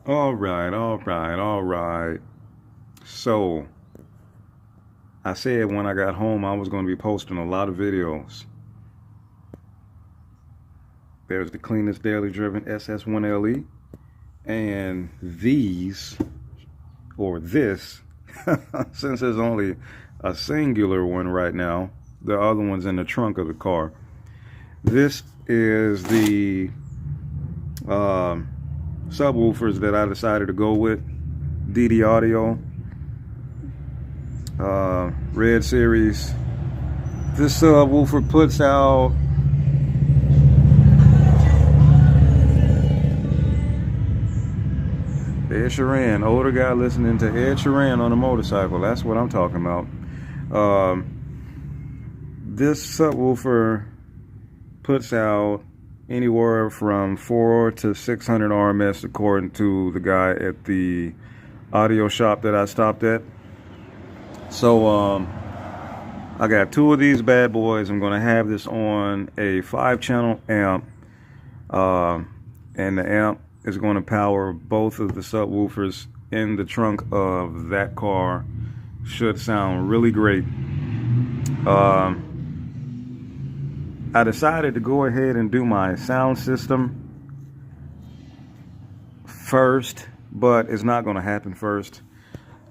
All right, all right, all right. So, I said when I got home I was going to be posting a lot of videos. There's the cleanest daily driven SS1LE, and these, or this, since there's only a singular one right now, the other one's in the trunk of the car. This is the subwoofers that I decided to go with. DD Audio, Red Series. This subwoofer puts out Ed Sheeran, older guy listening to Ed Sheeran on a motorcycle. That's what I'm talking about. This subwoofer puts out anywhere from 4 to 600 RMS according to the guy at the audio shop that I stopped at. So I got two of these bad boys. I'm going to have this on a 5-channel amp, and the amp is going to power both of the subwoofers in the trunk of that car. Should sound really great. I decided to go ahead and do my sound system first, but it's not going to happen first.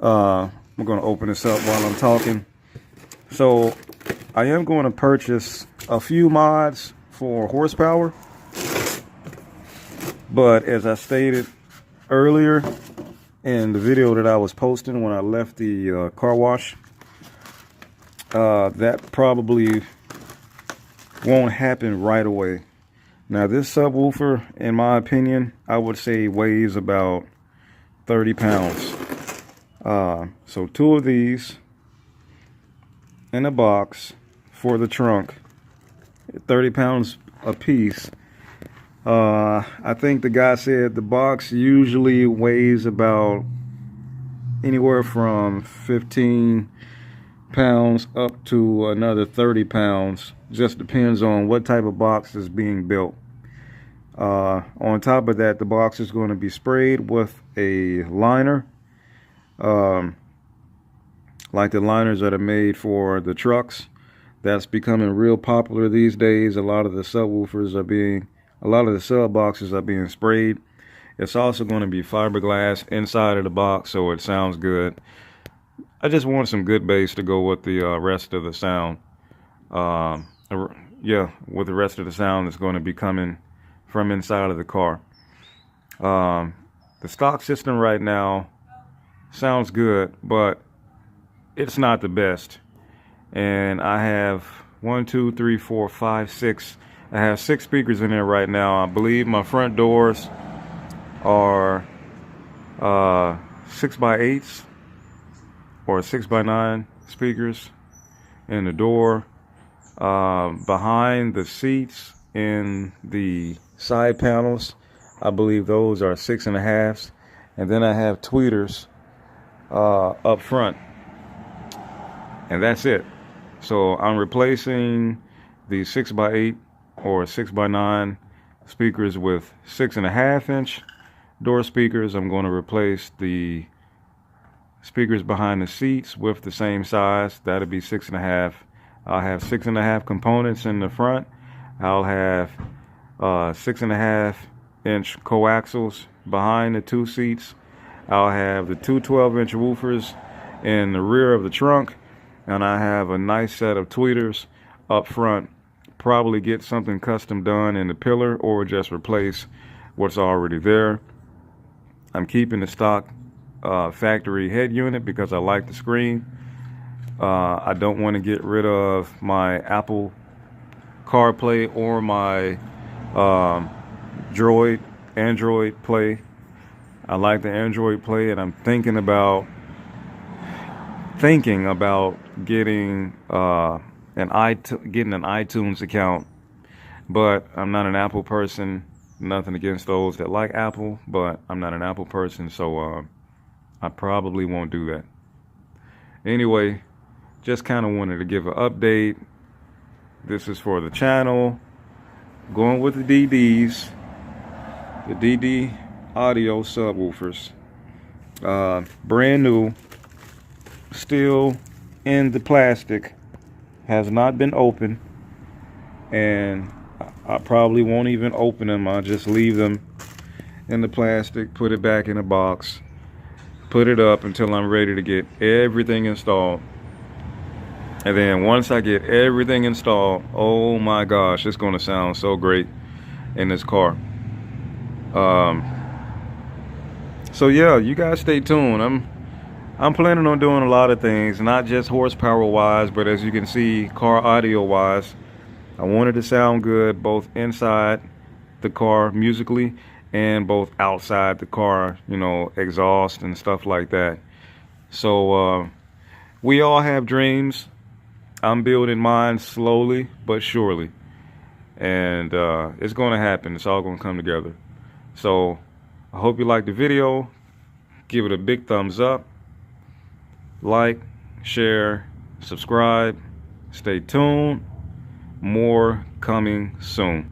We're going to open this up while I'm talking. So I am going to purchase a few mods for horsepower, but as I stated earlier in the video that I was posting when I left the car wash, that probably won't happen right away. Now this subwoofer, in my opinion, I would say weighs about 30 pounds. So two of these in a box for the trunk, 30 pounds a piece. I think the guy said the box usually weighs about anywhere from 15 pounds up to another 30 pounds. Just depends on what type of box is being built. On top of that, the box is going to be sprayed with a liner, like the liners that are made for the trucks. That's becoming real popular these days. A lot of the sub boxes are being sprayed. It's also going to be fiberglass inside of the box, so it sounds good. I just want some good bass to go with the rest of the sound. Yeah, with the rest of the sound that's going to be coming from inside of the car. The stock system right now sounds good, but it's not the best. And I have 1, 2, 3, 4, 5, 6. I have 6 speakers in there right now. I believe my front doors are 6x8s or 6x9 speakers in the door. Behind the seats in the side panels, I believe those are 6.5s. And then I have tweeters up front. And that's it. So I'm replacing the 6x8 or 6x9 speakers with 6.5-inch door speakers. I'm going to replace the speakers behind the seats with the same size. That'll be 6.5. I'll have 6.5 components in the front. I'll have 6.5-inch coaxials behind the two seats. I'll have the two 12-inch woofers in the rear of the trunk, and I have a nice set of tweeters up front. Probably get something custom done in the pillar or just replace what's already there. I'm keeping the stock factory head unit because I like the screen. I don't want to get rid of my Apple CarPlay or my Android Play. I like the Android Play, and I'm thinking about getting an iTunes account, but I'm not an Apple person. Nothing against those that like Apple, but I'm not an Apple person, so I probably won't do that. Anyway, just kind of wanted to give an update. This is for the channel. Going with the DDs, the DD Audio subwoofers. Brand new, still in the plastic, has not been opened, and I probably won't even open them. I'll just leave them in the plastic, put it back in a box, put it up until I'm ready to get everything installed. And then once I get everything installed, oh my gosh, it's going to sound so great in this car. So yeah, you guys stay tuned. I'm planning on doing a lot of things, not just horsepower wise, but as you can see, car audio wise. I wanted to sound good both inside the car musically and both outside the car, you know, exhaust and stuff like that. So we all have dreams. I'm building mine slowly but surely, and it's going to happen. It's all going to come together. So I hope you liked the video. Give it a big thumbs up, like, share, subscribe, stay tuned. More coming soon.